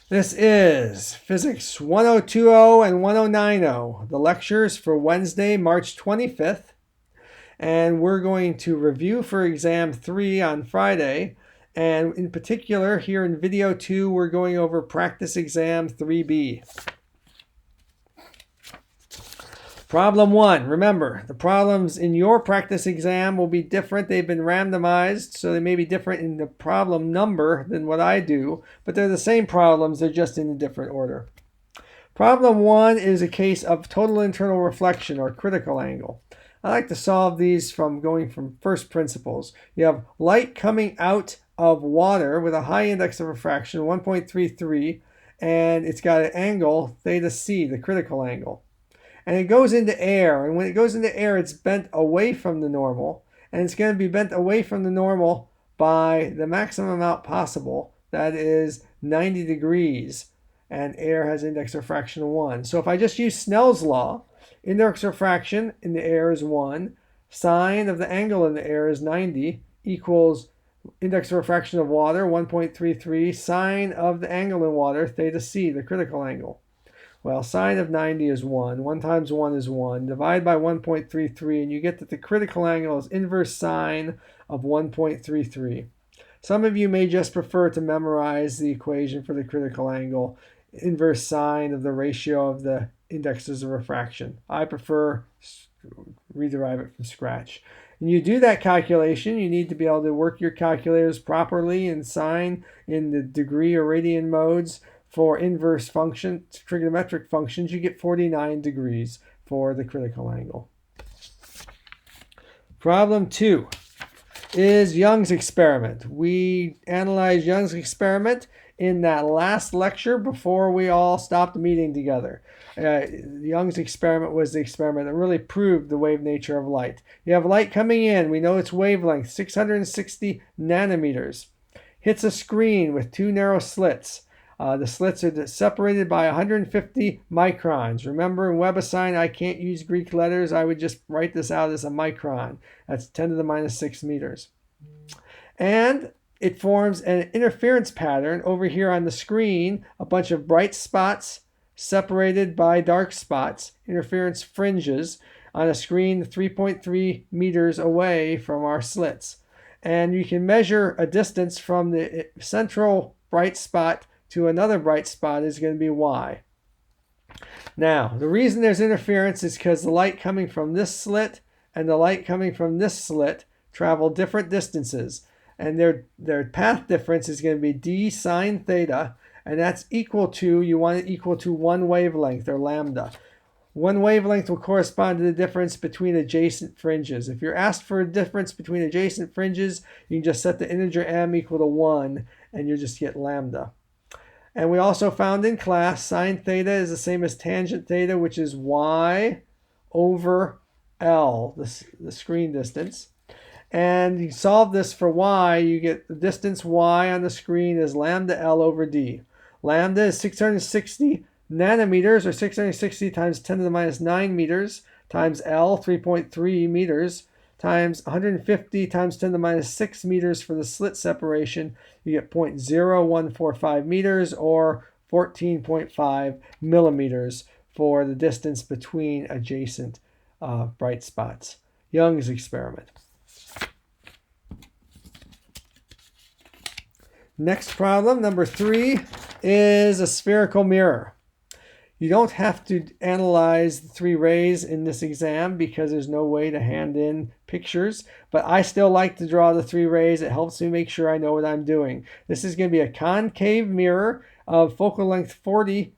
This is Physics 1020 and 1090, the lectures for Wednesday, March 25th. And we're going to review for exam 3 on Friday. And in particular, here in video 2, we're going over practice exam 3B. Problem 1. Remember, the problems in your practice exam will be different. They've been randomized, so they may be different in the problem number than what I do, but they're the same problems, they're just in a different order. Problem 1 is a case of total internal reflection or critical angle. I like to solve these from going from first principles. You have light coming out of water with a high index of refraction, 1.33, and it's got an angle, theta c, the critical angle. And it goes into air, and when it goes into air, it's bent away from the normal, and it's going to be bent away from the normal by the maximum amount possible, that is 90 degrees, and air has index of refraction of 1. So if I just use Snell's law, index of refraction in the air is 1, sine of the angle in the air is 90, equals index of refraction of water, 1.33, sine of the angle in water, theta c, the critical angle. Well, sine of 90 is 1. 1 times 1 is 1. Divide by 1.33, and you get that the critical angle is inverse sine of 1.33. Some of you may just prefer to memorize the equation for the critical angle, inverse sine of the ratio of the indexes of refraction. I prefer rederive it from scratch. When you do that calculation, you need to be able to work your calculators properly and sine in the degree or radian modes. For inverse function, trigonometric functions, you get 49 degrees for the critical angle. Problem 2 is Young's experiment. We analyzed Young's experiment in that last lecture before we all stopped meeting together. Young's experiment was the experiment that really proved the wave nature of light. You have light coming in. We know its wavelength, 660 nanometers. Hits a screen with 2 narrow slits. The slits are separated by 150 microns. Remember, in WebAssign, I can't use Greek letters. I would just write this out as a micron. That's 10 to the minus 6 meters. And it forms an interference pattern over here on the screen, a bunch of bright spots separated by dark spots, interference fringes, on a screen 3.3 meters away from our slits. And you can measure a distance from the central bright spot to another bright spot is going to be y. Now, the reason there's interference is because the light coming from this slit and the light coming from this slit travel different distances, and their path difference is going to be d sine theta, and that's equal to, you want it equal to 1 wavelength, or lambda. 1 wavelength will correspond to the difference between adjacent fringes. If you're asked for a difference between adjacent fringes, you can just set the integer m equal to 1, and you just get lambda. And we also found in class sine theta is the same as tangent theta, which is y over L, the screen distance. And you solve this for y, you get the distance y on the screen is lambda L over d. Lambda is 660 nanometers, or 660 times 10 to the minus 9 meters, times L, 3.3 meters, times 150 times 10 to the minus 6 meters for the slit separation. You get 0.0145 meters, or 14.5 millimeters for the distance between adjacent bright spots. Young's experiment. Next problem, number 3, is a spherical mirror. You don't have to analyze the 3 rays in this exam because there's no way to hand in pictures, but I still like to draw the 3 rays. It helps me make sure I know what I'm doing. This is going to be a concave mirror of focal length 40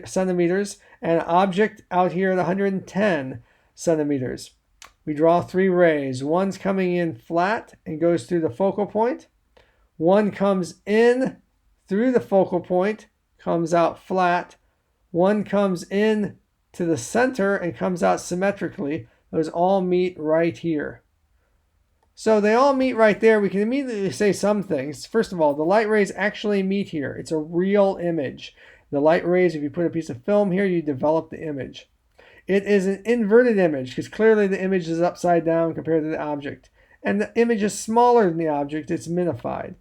centimeters and an object out here at 110 centimeters. We draw 3 rays. One's coming in flat and goes through the focal point. One comes in through the focal point, comes out flat. One comes in to the center and comes out symmetrically. Those all meet right here. So they all meet right there. We can immediately say some things. First of all, the light rays actually meet here. It's a real image. The light rays, if you put a piece of film here, you develop the image. It is an inverted image because clearly the image is upside down compared to the object. And the image is smaller than the object. It's minified.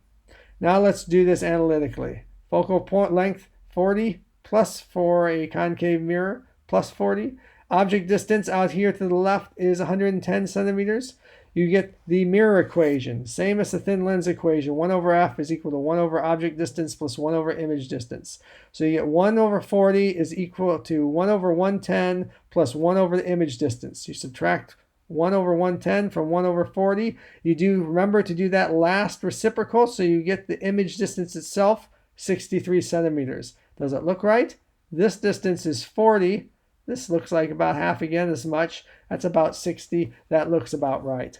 Now let's do this analytically. Focal point length 40 plus for a concave mirror, plus 40. Object distance out here to the left is 110 centimeters. You get the mirror equation, same as the thin lens equation. 1 over f is equal to 1 over object distance plus 1 over image distance. So you get 1 over 40 is equal to 1 over 110 plus 1 over the image distance. You subtract 1 over 110 from 1 over 40. You do remember to do that last reciprocal, so you get the image distance itself, 63 centimeters. Does it look right? This distance is 40. This looks like about half again as much. That's about 60. That looks about right.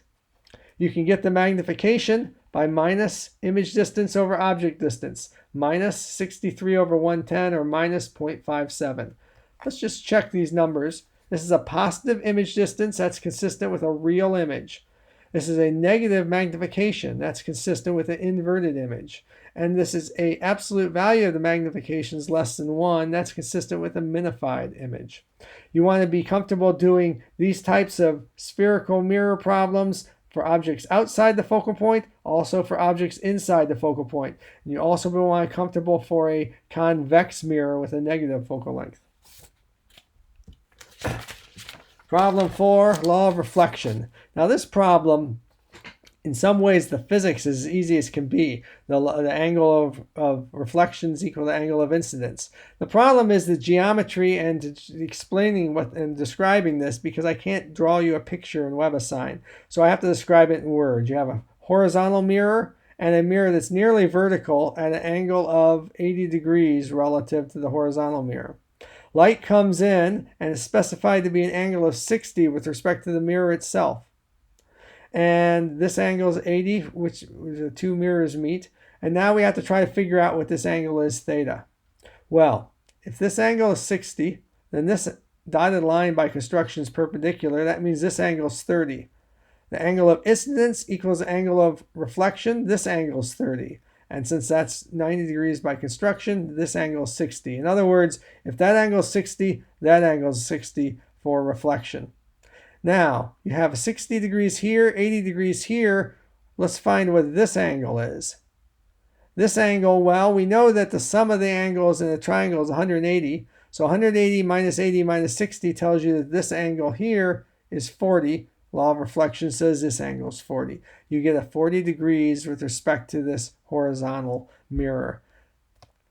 You can get the magnification by minus image distance over object distance, minus 63 over 110 or minus 0.57. Let's just check these numbers. This is a positive image distance that's consistent with a real image. This is a negative magnification that's consistent with an inverted image. And this is an absolute value of the magnification is less than 1. That's consistent with a minified image. You want to be comfortable doing these types of spherical mirror problems for objects outside the focal point, also for objects inside the focal point. And you also want to be comfortable for a convex mirror with a negative focal length. Problem 4, law of reflection. Now this problem, in some ways the physics is as easy as can be. The angle of reflection is equal to the angle of incidence. The problem is the geometry and explaining and describing this, because I can't draw you a picture in WebAssign. So I have to describe it in words. You have a horizontal mirror and a mirror that's nearly vertical at an angle of 80 degrees relative to the horizontal mirror. Light comes in and is specified to be an angle of 60 with respect to the mirror itself. And this angle is 80, which the two mirrors meet. And now we have to try to figure out what this angle is, theta. Well, if this angle is 60, then this dotted line by construction is perpendicular. That means this angle is 30. The angle of incidence equals the angle of reflection. This angle is 30. And since that's 90 degrees by construction, this angle is 60. In other words, if that angle is 60, that angle is 60 for reflection. Now, you have 60 degrees here, 80 degrees here. Let's find what this angle is. This angle, well, we know that the sum of the angles in a triangle is 180. So 180 minus 80 minus 60 tells you that this angle here is 40. Law of reflection says this angle is 40. You get a 40 degrees with respect to this horizontal mirror.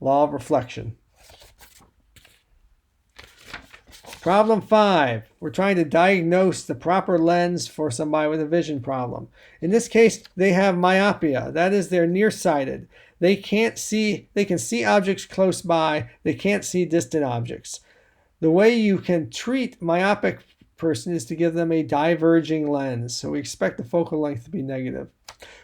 Law of reflection. Problem 5. We're trying to diagnose the proper lens for somebody with a vision problem. In this case, they have myopia. That is, they're nearsighted. They can see objects close by. They can't see distant objects. The way you can treat myopic person is to give them a diverging lens. So we expect the focal length to be negative.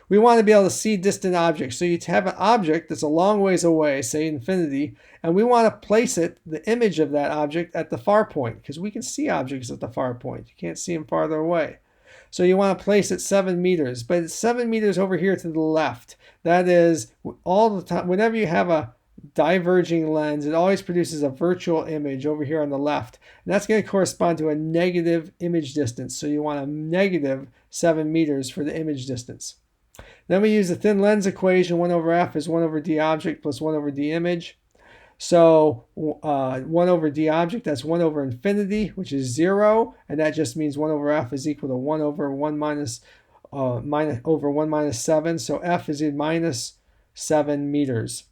We want to be able to see distant objects. So you have an object that's a long ways away, say infinity, and we want to place it, the image of that object, at the far point, because we can see objects at the far point. You can't see them farther away. So you want to place it 7 meters, but it's 7 meters over here to the left. That is, all the time, whenever you have a diverging lens, it always produces a virtual image over here on the left. And that's going to correspond to a negative image distance. So you want a negative 7 meters for the image distance. Then we use the thin lens equation. 1 over f is 1 over d object plus 1 over d image. So 1 over d object, that's 1 over infinity, which is 0. And that just means 1 over f is equal to 1 over 1 minus 7. So f is in minus 7 meters.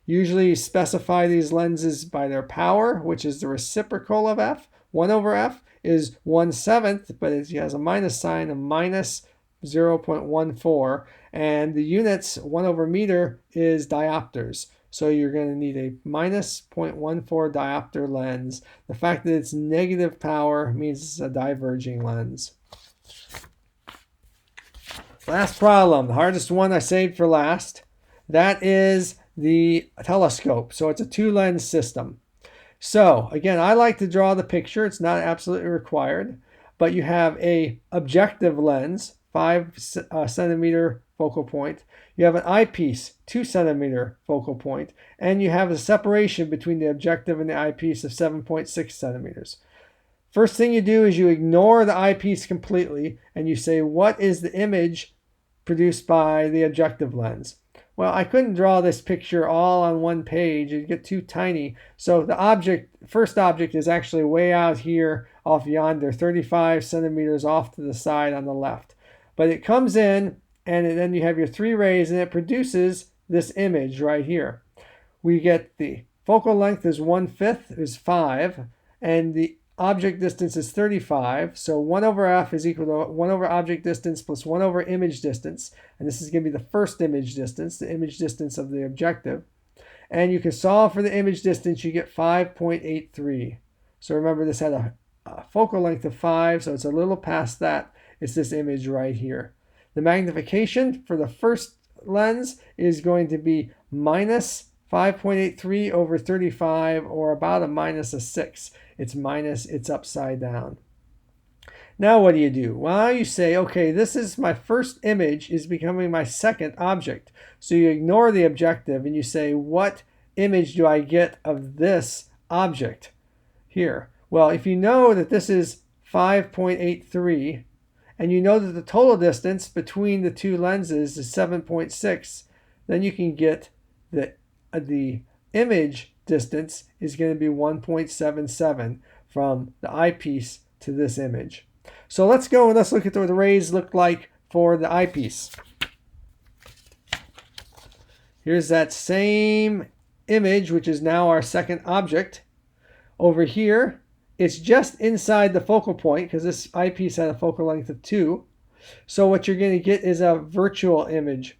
Usually you specify these lenses by their power, which is the reciprocal of f. 1 over f is 1/7, but it has a minus sign of minus 0.14. And the units, 1 over meter, is diopters. So you're going to need a minus 0.14 diopter lens. The fact that it's negative power means it's a diverging lens. Last problem, the hardest one I saved for last. That is the telescope. So it's a 2-lens system. So again, I like to draw the picture. It's not absolutely required, but you have a objective lens, 5 centimeter focal point. You have an eyepiece, 2 centimeter focal point, and you have a separation between the objective and the eyepiece of 7.6 centimeters. First thing you do is you ignore the eyepiece completely and you say, what is the image produced by the objective lens? Well, I couldn't draw this picture all on one page. It'd get too tiny. So the first object is actually way out here off yonder, 35 centimeters off to the side on the left. But it comes in, and then you have your 3 rays, and it produces this image right here. We get the focal length is 1/5, is 5, and the object distance is 35. So 1 over f is equal to 1 over object distance plus 1 over image distance. And this is going to be the first image distance, the image distance of the objective. And you can solve for the image distance, you get 5.83. So remember, this had a focal length of 5, so it's a little past that. It's this image right here. The magnification for the first lens is going to be minus 5.83 over 35, or about a minus a 6. It's upside down. Now what do? Well, you say, okay, this is my first image is becoming my second object. So you ignore the objective and you say, what image do I get of this object here? Well, if you know that this is 5.83, and you know that the total distance between the two lenses is 7.6, then you can get the image distance is going to be 1.77 from the eyepiece to this image. So let's go and let's look at what the rays look like for the eyepiece. Here's that same image, which is now our second object. Over here, it's just inside the focal point because this eyepiece had a focal length of 2. So what you're going to get is a virtual image.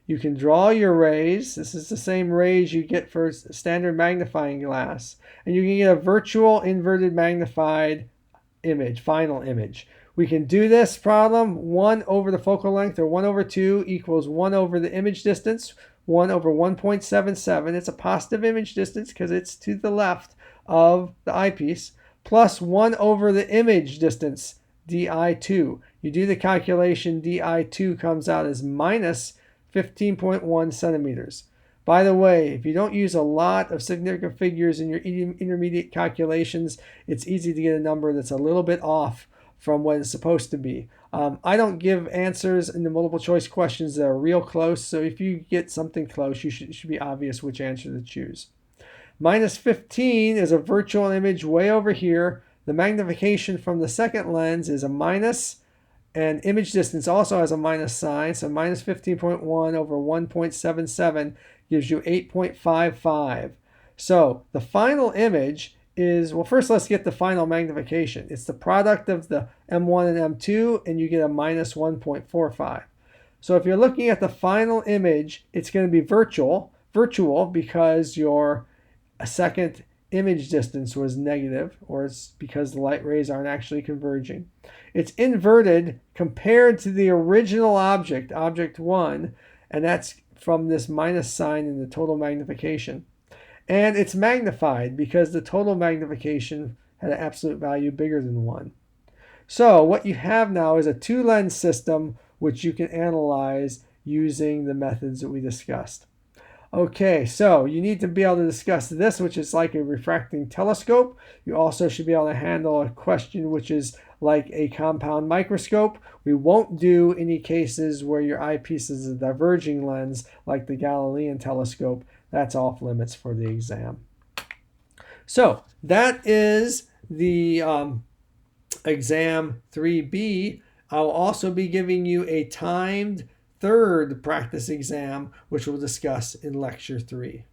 You can draw your rays. This is the same rays you get for standard magnifying glass. And you can get a virtual inverted magnified image, final image. We can do this problem. 1 over the focal length, or 1 over 2, equals 1 over the image distance, 1 over 1.77. It's a positive image distance because it's to the left of the eyepiece, plus 1 over the image distance, di2. You do the calculation, di2 comes out as minus 15.1 centimeters. By the way, if you don't use a lot of significant figures in your intermediate calculations, it's easy to get a number that's a little bit off from what it's supposed to be. I don't give answers in the multiple choice questions that are real close, so if you get something close, it should be obvious which answer to choose. Minus 15 is a virtual image way over here. The magnification from the second lens is a minus, and image distance also has a minus sign, so minus 15.1 over 1.77 gives you 8.55. So the final image is, well, first let's get the final magnification. It's the product of the M1 and M2, and you get a minus 1.45. So if you're looking at the final image, it's going to be virtual because your second image distance was negative, or it's because the light rays aren't actually converging. It's inverted compared to the original object, object 1, and that's from this minus sign in the total magnification. And it's magnified because the total magnification had an absolute value bigger than 1. So what you have now is a 2-lens system which you can analyze using the methods that we discussed. Okay, so you need to be able to discuss this, which is like a refracting telescope. You also should be able to handle a question which is like a compound microscope. We won't do any cases where your eyepiece is a diverging lens like the Galilean telescope. That's off limits for the exam. So that is the exam 3B. I'll also be giving you a timed third practice exam, which we'll discuss in lecture 3.